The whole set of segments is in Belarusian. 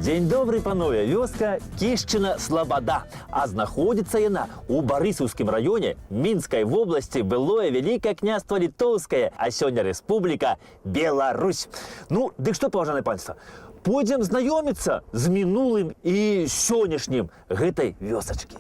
Дзень добры, панове, вёска Кішчына Слабада, а знаходзіцца яна ў Барысаўскім раёне Мінскай вобласці, былое Вялікае княства Літоўскае, а сёння рэспубліка Беларусь. Ну, дык што, паважанае панства, пойдзем знаёміцца з мінулым і сённяшнім гэтай вёсачкі.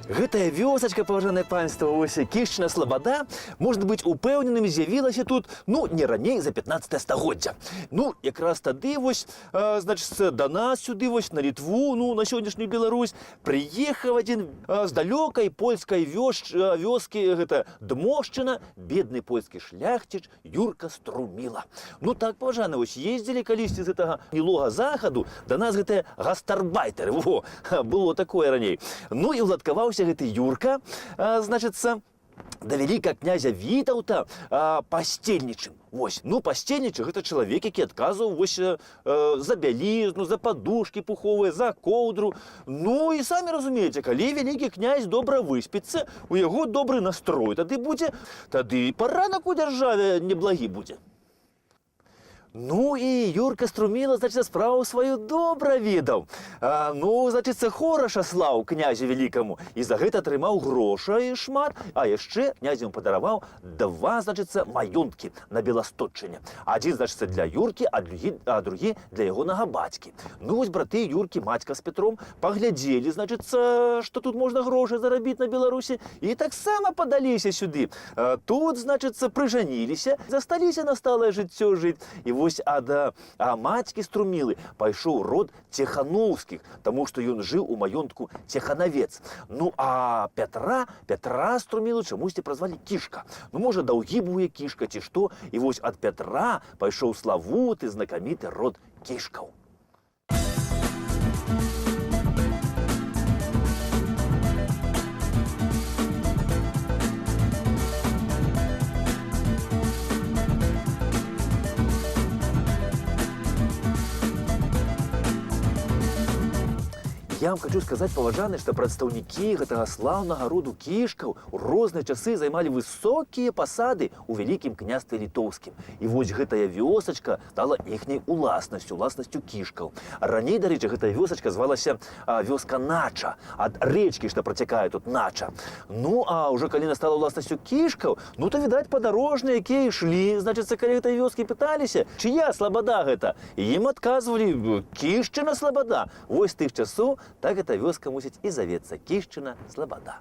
Гэтая вёсачка, паважанае панства, ось Кішчына Слабада, можна быць упэўненым, з'явілася тут, ну, не раней за 15 стагоддзя. Ну, якраз тады, вось, значыцца, да нас сюды, вось, на Літву, ну, на сённяшнюю Беларусь, прыехаў адзін з далёкай польскай вёскі, гэта Дмошчына, бедны польскі шляхціч Юрка Струміла. Ну, так, паважаны, вось, ездзілі калісьці з гэтага гнілога захаду, да нас гэтыя гастарбайтары, во, было такое раней. Ну, і ўладкаваўся гэты Юрка, значыцца, да вялікага князя Вітаўта пасцельнічым. Вось, ну, пасцельнічы гэта чалавек, які адказваў вось за бялізну, за падушкі пуховыя, за коўдру. Ну, і самі разумееце, калі вялікі князь добра выспіцца, у яго добры настрой, тады паранак у дзяржаве неблагі будзе. Ну і Юрка Струміла, значыцца, справу сваю добра ведаў. Ну, значыцца, хораша слаў князю вялікаму, і за гэта атрымаў грошай шмат, а яшчэ князь яму падараваў 2, значыцца, маёнткі на Беластотчыне. Адзін, значыцца, для Юркі, а другі для ягонага бацькі. Ну, вось браты Юркі, Мацька з Петром, паглядзелі, значыцца, што тут можна грошы зарабіць на Беларусі, і таксама падаліся сюды. Тут, значыцца, прыжаніліся, засталіся на сталае жыццё жыць. І вось ад Мацькі Струмілы пайшоў род Цехановскіх, таму што ён жыў у маёнтку Цеханавец. Ну, а Пятра Струмілу чамусьці празвалі Кішка. Ну, можа, даўгі быў Кішка ці што. І вось ад Пятра пайшоў славуты, знакаміты род Кішкаў. Я вам хочу сказаць, паважаны, што прадстаўнікі гэтага слаўнага роду кішкаў у розныя часы займалі высокія пасады ў вялікім княстве літоўскім. І вось гэтая вёсачка стала іхняй уласнасцю кішкаў. Раней, дарэчы, гэтая вёсачка звалася вёска Нача, ад рэчкі, што працякае тут Нача. Ну, а ўжо калі стала уласнасцю кішкаў, ну, то, відаць, падарожныя, якія ішлі, значыцца, калі гэтай вёскі пыталіся, чыя слабада гэта? І ім адказвалі, Кішчына слабада. Вось з тых часоў так эта вёска мусіць і завецца Кішчына слабада.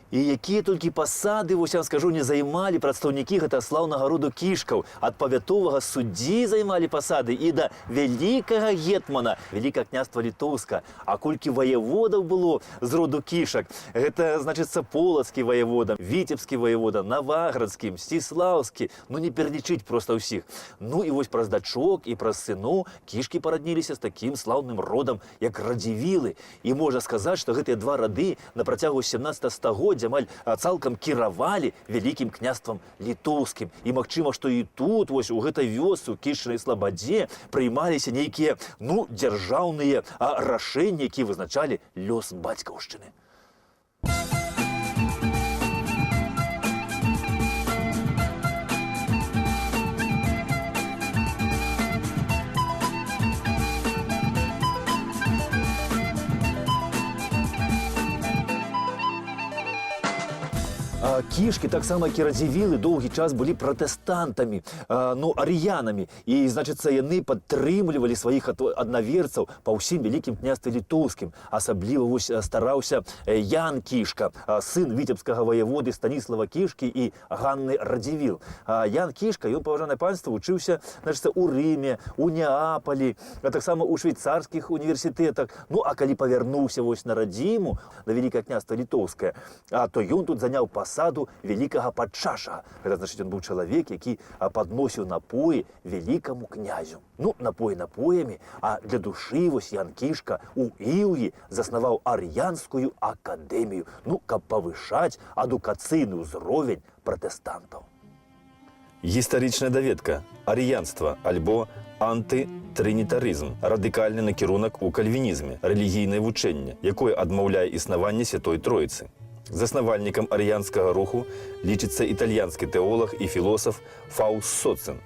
І якія толькі пасады, вось я вам скажу, не займалі прадстаўнікі гэтага слаўнага роду кішкаў. Ад павятовага суддзі займалі пасады і да вялікага гетмана, вялікага княства Літоўска. А колькі ваяводаў было з роду кішак? Гэта, значыцца, полацкі ваявода, віцебскі ваявода, наваградскі, мсціслаўскі. Ну, не пералічыць проста ўсіх. Ну, і вось праз дачок і праз сыноў кішкі парадніліся з такім слаўным родам, як Радзівілы. І можна сказаць, што гэтыя два рады на працягу 17 стагоддзя амаль цалкам кіравалі вялікім княствам літоўскім. І магчыма, што і тут, вось у гэтай вёсцы, у Кішчынай слабадзе, прыймаліся нейкія, ну, дзяржаўныя рашэнні, якія вызначалі лёс бацькаўшчыны. Кішкі, таксама як і Радзівілы, доўгі час былі пратэстантамі, ну, арыянамі. І, значыцца, яны падтрымлівалі сваіх аднаверцаў па ўсім вялікім княстве літоўскім. Асабліва вось стараўся Ян Кішка, сын віцебскага ваяводы Станіслава Кішкі і Ганны Радзівіл. Ян Кішка, ён, паважанае панства, вучыўся, значыцца, у Рыме, у Неапалі, таксама ў швейцарскіх універсітэтах. Ну, а калі павярнуўся вось на радзіму, на вялікае княства літоўскае, то ён тут заняў пасаду вялікага падчашага. Гэта значыць, ён быў чалавек, які падносіў напоі вялікаму князю. Ну, напоі напоямі, а для душы вось Ян Кішка у Іўі заснаваў арыянскую акадэмію, ну, каб павышаць адукацыйны ўзровень пратэстантаў. Гістарычная даведка. Арыянства альбо антытрынітарызм. Радыкальны накірунак у кальвінізме, рэлігійнае вучэнне, якое адмаўляе існаванне Святой Троіцы. Заснавальнікам арыянскага руху лічыцца італьянскі тэолаг і філосаф Фаўст Соцэн.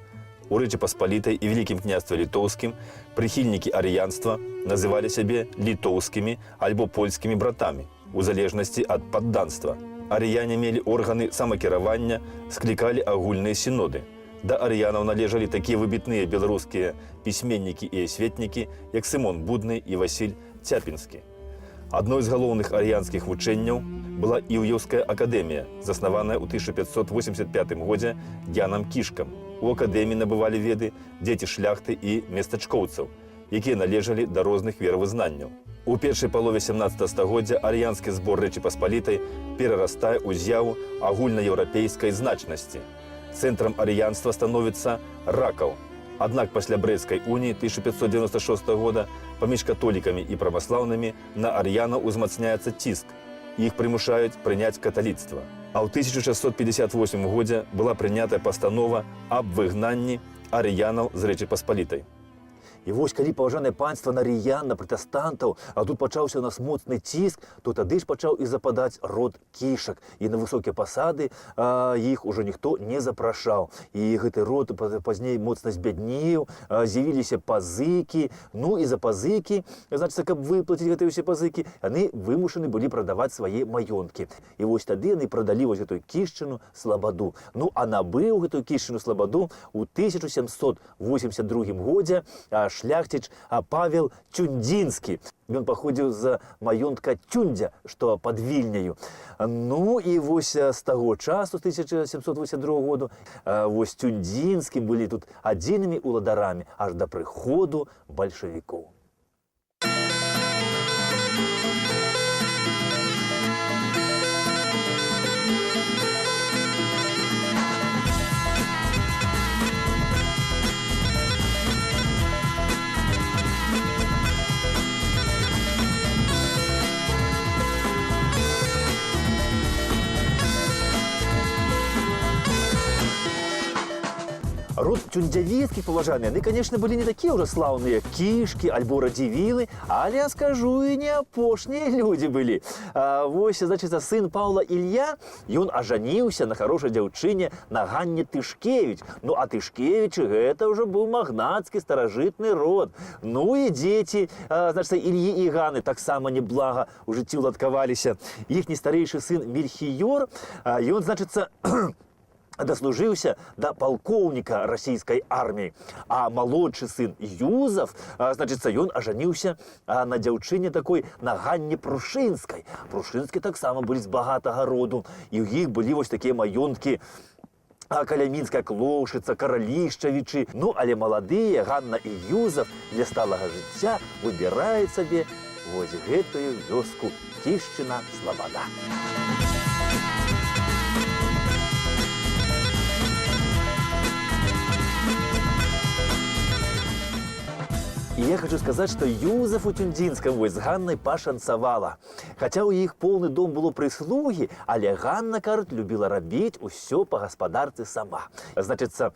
У Рэчы Паспалітай і Вялікім княстве літоўскім прыхільнікі арыянства называлі сябе літоўскімі альбо польскімі братамі, у залежнасці ад падданства. Арыяне мелі органы самакіравання, склікалі агульныя сіноды. Да арыянаў належалі такія выбітныя беларускія пісьменнікі і асветнікі, як Сымон Будны і Васіль Цяпінскі. Адной з галоўных арыянскіх вучэнняў была Іўеўская акадэмія, заснаваная ў 1585 годзе Яном Кішкам. У акадэміі набывалі веды дзеці шляхты і местачкоўцаў, якія належалі да розных веравызнанняў. У першай палове 17 стагоддзя арыянскі збор Рэчы Паспалітай перарастае ў з'яву агульнаеўрапейскай значнасці. Цэнтрам арыянства становіцца Ракаў. Аднак пасля Брэсцкай уніі 1596 года паміж католікамі і праваслаўнымі на арыянаў узмацняецца ціск. Іх прымушаюць прыняць каталіцтва. А ў 1658 годзе была прынятая пастанова аб выгнанні арыянаў з Рэчы Паспалітай. І вось калі, паважанае панства, на арыян, на пратэстантаў, а тут пачаўся у нас моцны ціск, то тады ж пачаў і западаць род кішак. І на высокія пасады іх ужо ніхто не запрашаў. І гэты род пазней моцна збяднеў, з'явіліся пазыкі. Ну і за пазыкі, значыцца, каб выплаціць гэтыя ўсе пазыкі, яны вымушаны былі прадаваць свае маёнткі. І вось тады яны прадалі вось гэтую Кішчыну слабаду. Ну а набыў гэтую Кішчыну слабаду ў 1782 годзе шляхціч Павел Цюндзінскі. Ён паходзіў з маёнтка Цюндзя, што пад Вільняю. Ну і вось з таго часу, з 1782 году, вось Цюндзінскім былі тут адзінымі уладарамі аж да прыходу бальшавікоў. Род Тюндявіцкіх, паважаныя, яны, конечно, былі не такія ўжо слаўныя кішкі альбо радзівілы, але, я скажу, і не апошнія людзі былі. Вось, значыць, сын Паўла Ілья, ён ажаніўся на хорошай дзяўчыне на Ганне Тышкевіч. Ну, а Тышкевічы гэта ўжо быў магнацкі старажытны род. Ну і дзеці, значыць, Ільі і Ганны таксама неблага ў жыцці ўладкаваліся. Іхні старэйшы сын Мельхіёр, ён, значыцца, дослужыўся да палкоўніка расійскай арміі, а малодшы сын Юзаф, значыцца, ён ажаніўся на дзяўчыне такой, на Ганне Прушынскай. Прушынскі таксама былі з багатага роду, і ў іх былі вось такія маёнткі каля Мінска, Клоўшыца, Каралішчавічы. Ну, але маладыя Ганна і Юзаф для сталага жыцця выбіраюць сабе вось гэтую вёску Кішчына Слабада. І я хочу сказаць, што Юзафу Тюндзінскаму вось з Ганнай пашанцавала. Хаця ў іх поўны дом было прыслугі, але Ганна, кажуць, любіла рабіць усё па гаспадарцы сама. Значыцца,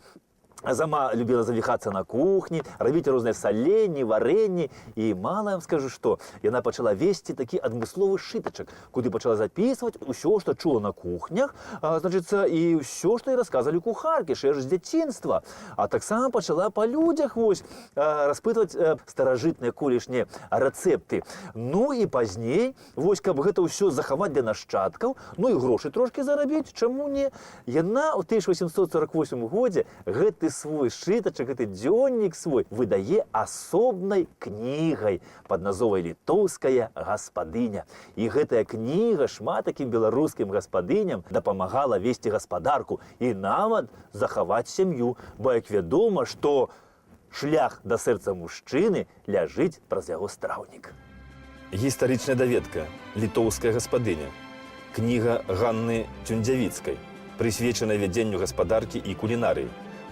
сама любила завіхацца на кухні, рабіць розныя саленні, варэнні. І мала я вам скажу, што яна пачала весці такі адмысловы шытачак, куды пачала запісваць усё, што чула на кухнях, значыцца, і ўсё, што і расказвалі кухаркі, ще ж з дзяцінства. А таксама пачала па людзях вось распытваць старажытныя колішнія рэцэпты. Ну і пазней, вось каб гэта ўсё захаваць для нашчадкаў, ну і грошы трошкі зарабіць, чаму не? Яна ў 1848 годзе гэты свой шытачак, гэты дзённік свой выдае асобнай кнігай пад назвой «Літоўская гаспадыня». І гэтая кніга шмат такім беларускім гаспадыням дапамагала весці гаспадарку і нават захаваць сям'ю, бо як вядома, што шлях да сэрца мужчыны ляжыць праз яго страўнік. Гістарычная даведка «Літоўская гаспадыня». Кніга Ганны Тюндзявіцкай, прысвечаная вядзенню гаспадаркі і кулінарыі.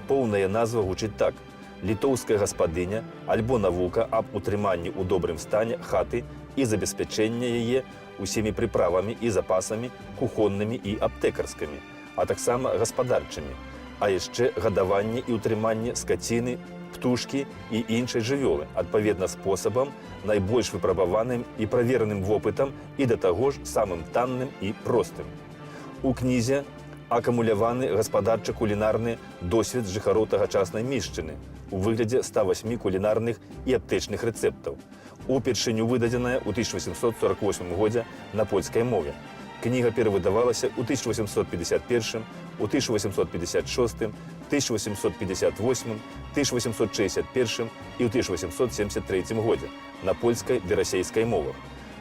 Поўная назва гучыць так: «Літоўская гаспадыня альбо навука аб утрыманні ў добрым стане хаты і забеспячэння яе усімі прыправамі і запасамі кухоннымі і аптэкарскімі, а таксама гаспадарчымі, а яшчэ гадаванне і ўтрыманне скаціны, птушкі і іншай жывёлы, адпаведна спосабам, найбольш выпрабаваным і правераным вопытам і да таго ж самым танным і простым». У кнізе акумуляваны гаспадарча-кулінарны досвед жыхароў тагачаснай мішчыны у выглядзе 108 кулінарных і аптэчных рэцэптаў. Упершыню выдадзеная ў 1848 годзе на польскай мове. Кніга перавыдавалася ў 1851, у 1856, 1858, 1861 і ў 1873 годзе на польскай ды расейскай мовах.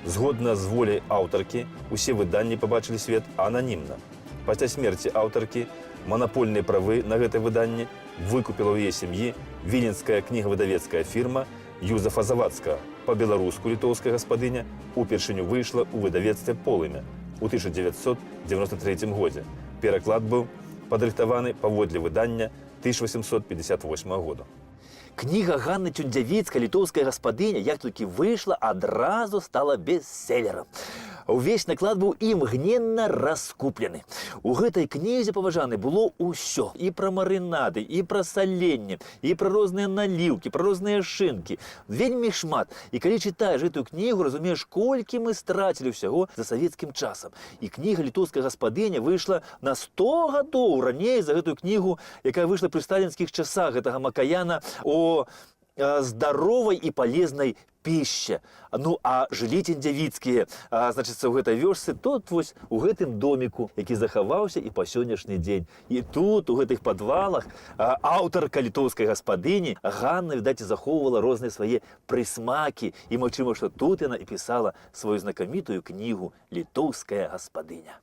Згодна з воляй аўтаркі, усе выданні пабачылі свет ананімна. Пасля смерці аўтаркі манапольныя правы на гэтае выданне выкупіла ў яе сям'і віленская кнігавыдавецкая фірма Юзафа Завадскага. Па-беларуску «Літоўская гаспадыня» упершыню выйшла ў выдавецтве «Полымя» у 1993 годзе. Пераклад быў падрыхтаваны паводле выдання 1858 года. Кніга Ганны Тюндзявіцкай «Літоўская гаспадыня» як толькі выйшла, адразу стала бестселерам. Увесь наклад быў імгненна раскуплены. У гэтай кнізе, паважаны, было ўсё. І пра марынады, і пра саленне, і пра розныя наліўкі, пра розныя шынкі. Вельмі шмат. І калі чытаеш гэтую кнігу, разумееш, колькі мы страцілі ўсяго за савецкім часам. І кніга «Літоўская гаспадыня» выйшла на 100 гадоў раней за гэтую кнігу, якая выйшла пры сталінскіх часах гэтага Макаяна о здаровай і палезнай пішча. Ну, а жылі Тюндзявіцкія, значыцца, ў гэтай вёсцы, тут вось у гэтым доміку, які захаваўся і па сённяшні дзень. І тут, у гэтых падвалах, аўтарка «Літоўскай гаспадыні» Ганна, відаць, захоўвала розныя свае прысмакі. І магчыма, што тут яна і пісала сваю знакамітую кнігу «Літоўская гаспадыня».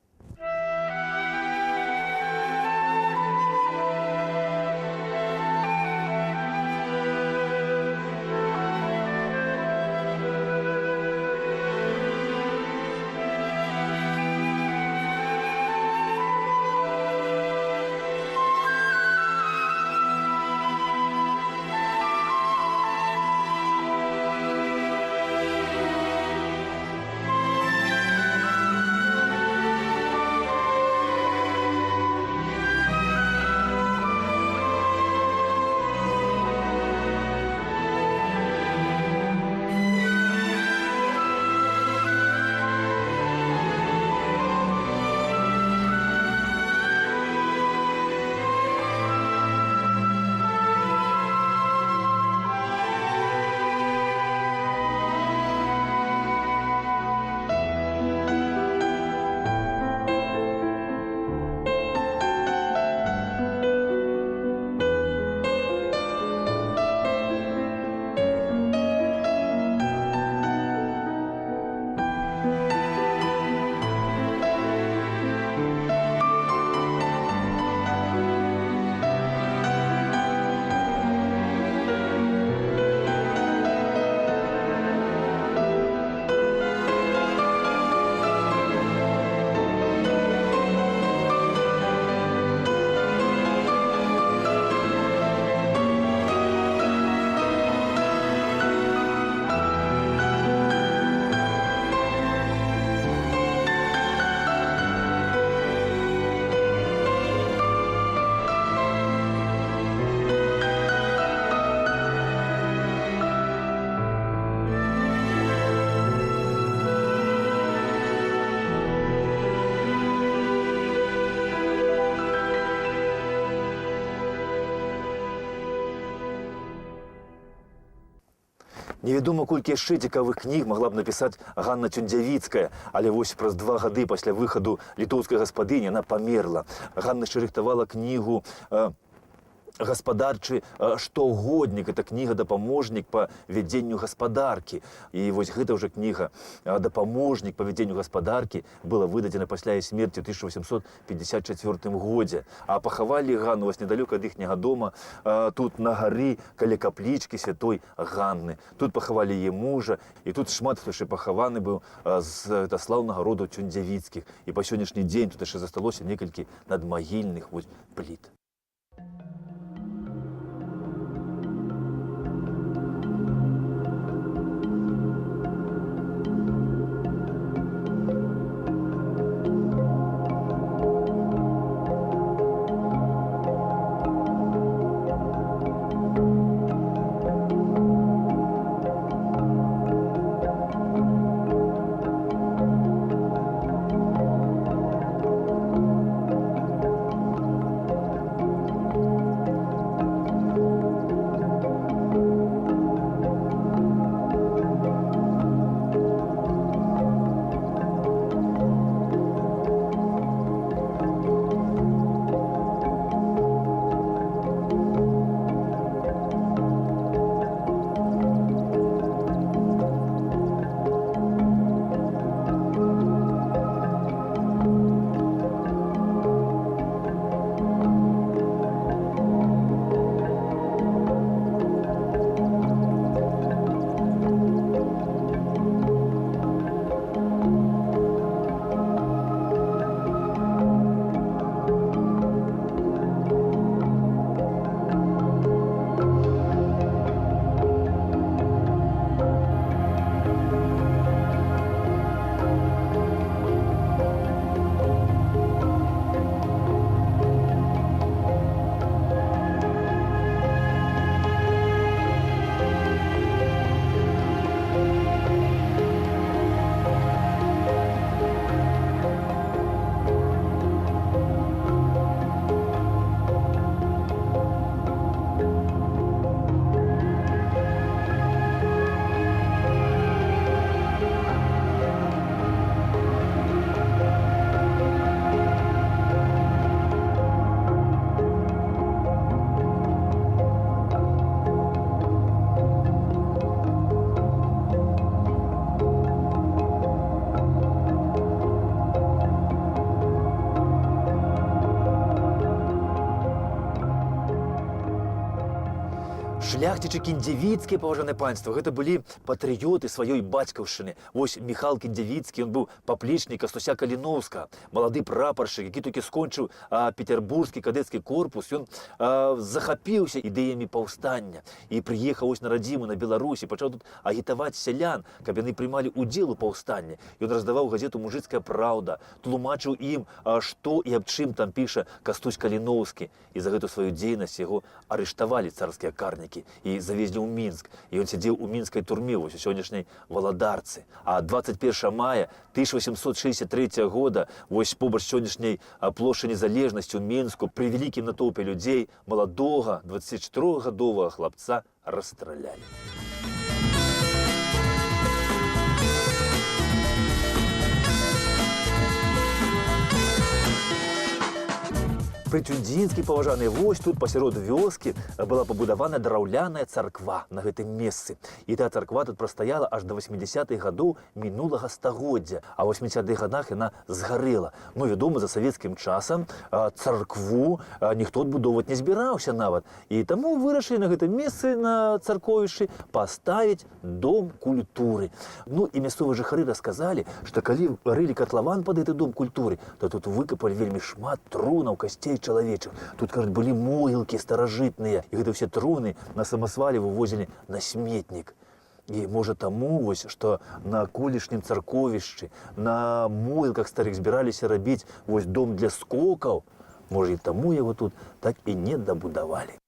Невядома, колькі яшчэ цікавых кніг магла б напісаць Ганна Цюндзявіцкая, але вось праз 2 гады пасля выхаду літоўскай гаспадыні яна памерла. Ганна яшчэ рыхтавала кнігу «Гаспадарчы штогоднік». Это кніга-дапаможнік па вядзенню гаспадаркі. І вось гэта ўжо кніга «Дапаможнік па вядзенню гаспадаркі» была выдадзена пасля яе смерці ў 1854 годзе. А пахавалі Ганну вось недалёка ад іхняга дома, тут на гары, каля каплічкі святой Ганны. Тут пахавалі яе мужа, і тут шмат хто яшчэ пахаваны быў з слаўнага роду Цюндзявіцкіх. І па сённяшні дзень тут яшчэ засталося некалькі надмагільных пліт. Шляхцічы кіндзявіцкія, паважанае панство, гэта былі патрыёты сваёй бацькаўшчыны. Вось Міхал Кіндзявіцкі, ён быў паплечнік Кастуся Каліноўскага, малады прапаршчык, які толькі скончыў петербургскі кадэцкі корпус. Ён захапіўся ідэямі паўстання і прыехаў вось на радзіму, на Беларусі, пачаў тут агітаваць сялян, каб яны прымалі удзел у паўстанні. Ён раздаваў газету «Мужыцкая праўда», тлумачыў ім, што і аб чым там піша Кастусь Каліноўскі. І за гэту сваю дзейнасць яго арыштавалі царскія карнікі і завезлі ў Мінск. І ён сядзеў у мінскай турме, вось у сённяшняй Валадарцы. А 21 мая 1863 года, вось побач сённяшняй плошчы Незалежнасці ў Мінску, пры вялікім натоўпе людзей маладога 24-гадовага хлапца расстралялі. Пры Цюндзінскі, паважаныя, вось тут пасярод вёскі была пабудавана драўляная царква на гэтым месцы. І тая царква тут прастаяла аж да 80-х гадоў мінулага стагоддзя, а ў 80-х гадах яна згарэла. Ну, вядома, за савецкім часам царкву ніхто адбудоўваць не збіраўся нават. І таму вырашылі на гэтым месцы, на царковішчы, паставіць дом культуры. Ну, і мясцовыя жыхары расказалі, што калі рылі катлаван пад гэты дом культуры, то тут выкапалі вельмі шмат трунаў, касцей чалавечых. Тут, кажуць, былі могілкі старажытныя, і гэта ўсе труны на самасвале вывозілі на сметнік. І можа таму, вось, што на колішнім царковішчы, на могілках старых збіраліся рабіць вось дом для скокаў, можа і таму яго тут так і не дабудавалі.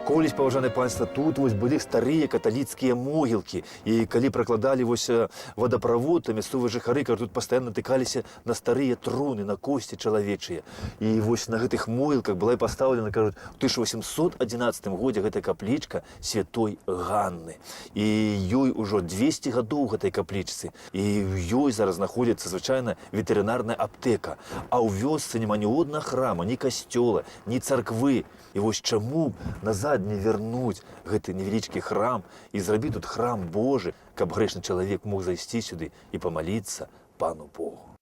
Колись, паважанае панства, тут вось былі старыя каталіцкія могілкі. І калі пракладалі вось вадаправод, то мясцовыя жыхары, кажа, тут пастаянна натыкаліся на старыя труны, на косці чалавечыя. І вось на гэтых могілках была і пастаўлена, кажуць, у 1811 годзе гэтая каплічка святой Ганны. І ёй ужо 200 гадоў гэтай каплічцы. І ў ёй зараз знаходзіцца звычайна ветэрынарная аптэка. А ў вёсцы няма ні однага храма, ні касцёла, ні царквы. І вось чаму назад не вернуць гэты невялічкі храм і зрабіць тут храм Божы, каб грэшны чалавек мог зайсці сюды і памаліцца Пану Богу.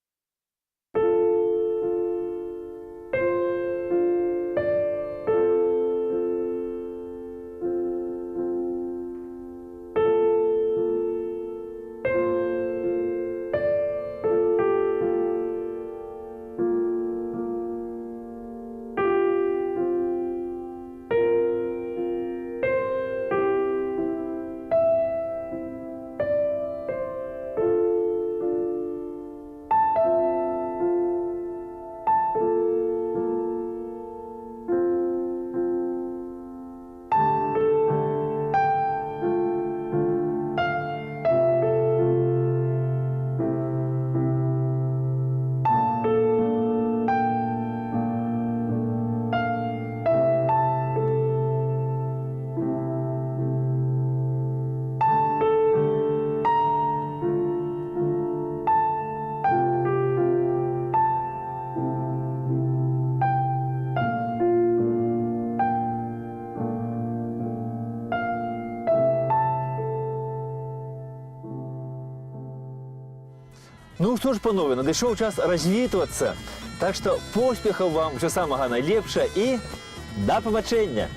Ну што ж, панове, надышоў час развітвацца. Так што поспехаў вам, усё самага найлепшае і да пабачэння!